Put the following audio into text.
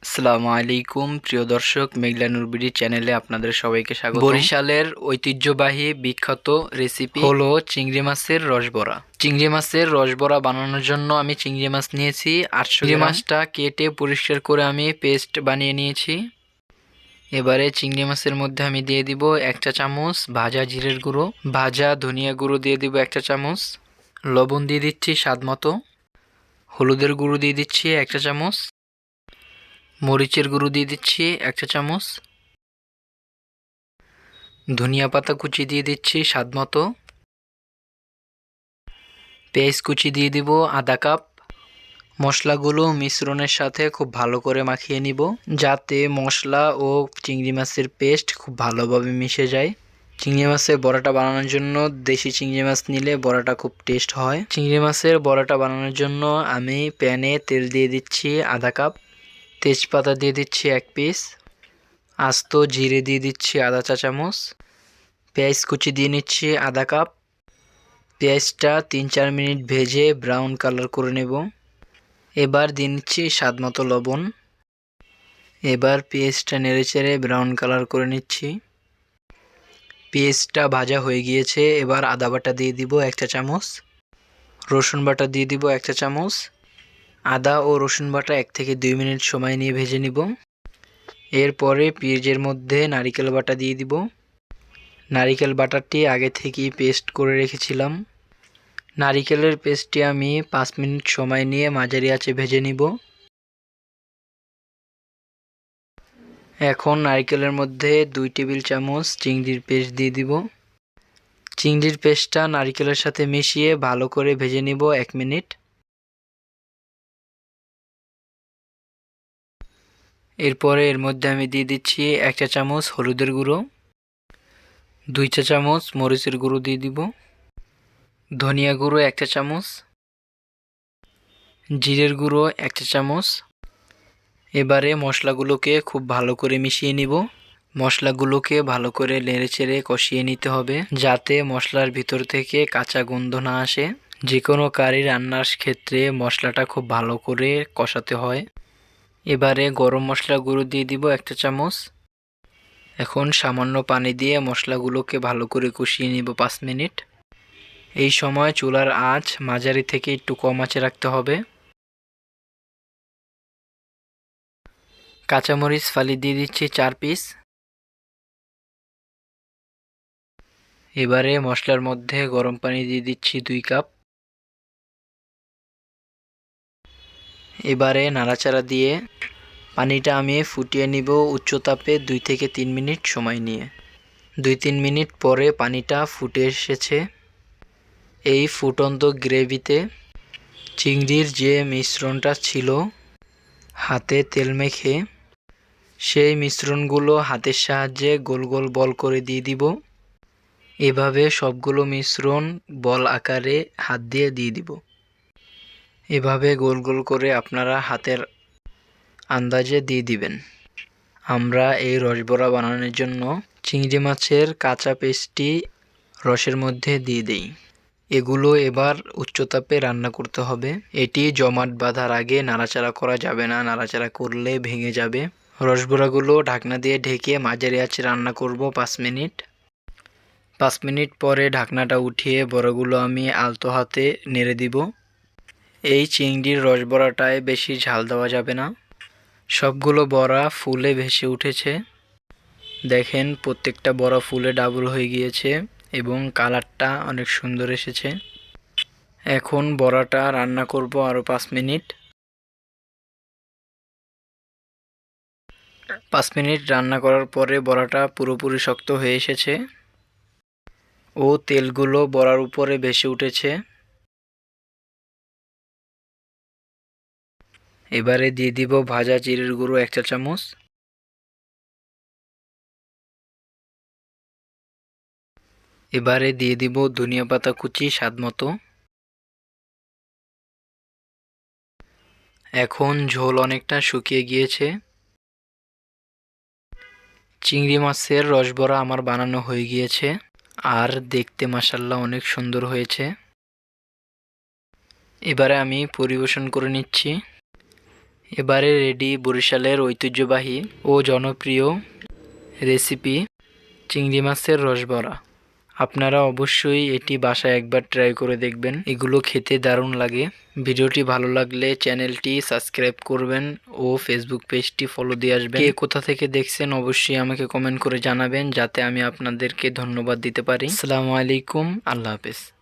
আসসালামু আলাইকুম প্রিয় দর্শক, মেঘলা নুরবিডি চ্যানেলে আপনাদের সবাইকে স্বাগত। বরিশালের ঐতিহ্যবাহী বিখ্যাত রেসিপি হলো চিংড়ি মাছের রসবড়া। চিংড়ি মাছের রসবড়া বানানোর জন্য আমি চিংড়ি মাছ নিয়েছি 800 গ্রাম। চিংড়ি মাছটা কেটে পরিষ্কার করে আমি পেস্ট বানিয়ে নিয়েছি। এবারে চিংড়ি মাছের মধ্যে আমি দিয়ে দিব 1 চা চামচ ভাজা জিরের গুঁড়ো, ভাজা ধনিয়া গুঁড়ো দিয়ে দিব 1 চা চামচ, লবণ দিয়ে দিচ্ছি স্বাদ মতো, হলুদের গুঁড়ো দিয়ে দিচ্ছি 1 চা চামচ, মরিচের গুঁড়ো দিয়ে দিচ্ছি 1 চা চামচ, ধনিয়া পাতা কুচি দিয়ে দিচ্ছি স্বাদ মতো, পেঁয়াজ কুচি দিয়ে দিব আধা কাপ। মশলাগুলো মিশ্রণের সাথে খুব ভালো করে মাখিয়ে নিব, যাতে মশলা ও চিংড়ি মাছের পেস্ট খুব ভালোভাবে মিশে যায়। চিংড়ি মাছের বড়াটা বানানোর জন্য দেশি চিংড়ি মাছ নিলে বড়াটা খুব টেস্ট হয়। চিংড়ি মাছের বড়াটা বানানোর জন্য আমি প্যানে তেল দিয়ে দিচ্ছি আধা কাপ, তেজপাতা দিয়ে দিচ্ছি 1 পিস, আস্ত জিরে দিয়ে দিচ্ছি আধা চা চামচ, পেঁয়াজ কুচি দিয়ে নিচ্ছি আধা কাপ। পেঁয়াজটা 3-4 মিনিট ভেজে ব্রাউন কালার করে নেব। এবার দিয়ে নিচ্ছি স্বাদ মতো লবণ। এবার পেঁয়াজটা নেড়েচেড়ে ব্রাউন কালার করে নিচ্ছি। পেঁয়াজটা ভাজা হয়ে গিয়েছে। এবার আদা বাটা দিয়ে দিব 1 চা চামচ, রসুন বাটা দিয়ে দিব 1 চা চামচ। আদা ও রসুন বাটা 1 থেকে 2 মিনিট সময় নিয়ে ভেজে নিব। এরপরে পেঁয়াজের মধ্যে নারিকেল বাটা দিয়ে দিব। নারিকেল বাটারটি আগে থেকেই পেস্ট করে রেখেছিলাম। নারিকেলের পেস্টটি আমি 5 মিনিট সময় নিয়ে মাঝারি আঁচে ভেজে নিব। এখন নারিকেলের মধ্যে 2 টেবিল চামচ চিংড়ির পেস্ট দিয়ে দিব। চিংড়ির পেস্টটা নারিকেলের সাথে মিশিয়ে ভালো করে ভেজে নিব 1 মিনিট। এরপরে এর মধ্যে আমি দিয়ে দিচ্ছি 1 চা চামচ হলুদের গুঁড়ো, 2 চা চামচ মরিচের গুঁড়ো দিয়ে দিব, ধনিয়া গুঁড়ো 1 চা চামচ, জিরের গুঁড়ো 1 চা চামচ। এবারে মশলাগুলোকে খুব ভালো করে মিশিয়ে নিব। মশলাগুলোকে ভালো করে নেড়েচেড়ে কষিয়ে নিতে হবে, যাতে মশলার ভিতর থেকে কাঁচা গন্ধ না আসে। যে কোনো কারি রান্নার ক্ষেত্রে মশলাটা খুব ভালো করে কষাতে হয়। এবারে গরম মশলা গুঁড়ো দিয়ে দিব 1 চা চামচ। এখন সামান্য পানি দিয়ে মশলাগুলোকে ভালো করে কষিয়ে নিব 5 মিনিট। এই সময় চুলার আঁচ মাঝারি থেকে একটু কম আঁচে রাখতে হবে। কাঁচামরিচ ফালি দিয়ে দিচ্ছি 4 পিস। এবারে মশলার মধ্যে গরম পানি দিয়ে দিচ্ছি 2 কাপ। এবারে নাড়াচাড়া দিয়ে পানিটা আমি ফুটিয়ে নিব উচ্চ তাপে 2 থেকে 3 মিনিট সময় নিয়ে। 2-3 মিনিট পরে পানিটা ফুটে এসেছে। এই ফুটন্ত গ্রেভিতে চিংড়ির যে মিশ্রণটা ছিল হাতে তেল মেখে, সেই মিশ্রণগুলো হাতের সাহায্যে গোল গোল বল করে দিয়ে দিব। এভাবে সবগুলো মিশ্রণ বল আকারে হাত দিয়ে দিব। এভাবে গোল গোল করে আপনারা হাতের আন্দাজে দিয়ে দিবেন। আমরা এই রসবড়া বানানোর জন্য চিংড়ি মাছের কাঁচা পেস্টটি রসের মধ্যে দিয়ে দেই। এগুলো এবার উচ্চতাপে রান্না করতে হবে। এটি জমাট বাঁধার আগে নাড়াচাড়া করা যাবে না, নাড়াচাড়া করলে ভেঙে যাবে। রসবড়াগুলো ঢাকনা দিয়ে ঢেকে মাঝারি আঁচে রান্না করব 5 মিনিট। 5 মিনিট পরে ঢাকনাটা উঠিয়ে বড়াগুলো আমি আলতো হাতে নেড়ে দিব। এই চিংড়ির রসবড়াটায় বেশি ঝাল দেওয়া যাবে না। সবগুলো বড়া ফুলে ভেসে উঠেছে। দেখেন প্রত্যেকটা বড়া ফুলে ডাবল হয়ে গিয়েছে এবং কালারটা অনেক সুন্দর এসেছে। এখন বড়াটা রান্না করব আরও 5 মিনিট। 5 মিনিট রান্না করার পরে বড়াটা পুরোপুরি শক্ত হয়ে এসেছে ও তেলগুলো বড়ার উপরে ভেসে উঠেছে। এবারে দিয়ে দিব ভাজা জিরের গুঁড়ো 1 চা চামচ। এবারে দিয়ে দিব ধনিয়া পাতা কুচি স্বাদ মতো। এখন ঝোল অনেকটা শুকিয়ে গিয়েছে। চিংড়ি মাছের রসবড়া আমার বানানো হয়ে গিয়েছে আর দেখতে মাশাআল্লাহ অনেক সুন্দর হয়েছে। এবারে আমি পরিবেশন করে নিচ্ছি। এবারে রেডি বরিশালের ঐতিহ্যবাহী ও জনপ্রিয় রেসিপি চিংড়ি মাছের রসবড়া। আপনারা অবশ্যই এটি বাসায় একবার ট্রাই করে দেখবেন, এগুলো খেতে দারুণ লাগে। ভিডিওটি ভালো লাগলে চ্যানেলটি সাবস্ক্রাইব করবেন ও ফেসবুক পেজটি ফলো দিয়ে আসবেন। কে কোথা থেকে দেখছেন অবশ্যই আমাকে কমেন্ট করে জানাবেন, যাতে আমি আপনাদেরকে ধন্যবাদ দিতে পারি। আসসালামু আলাইকুম, আল্লাহ হাফেজ।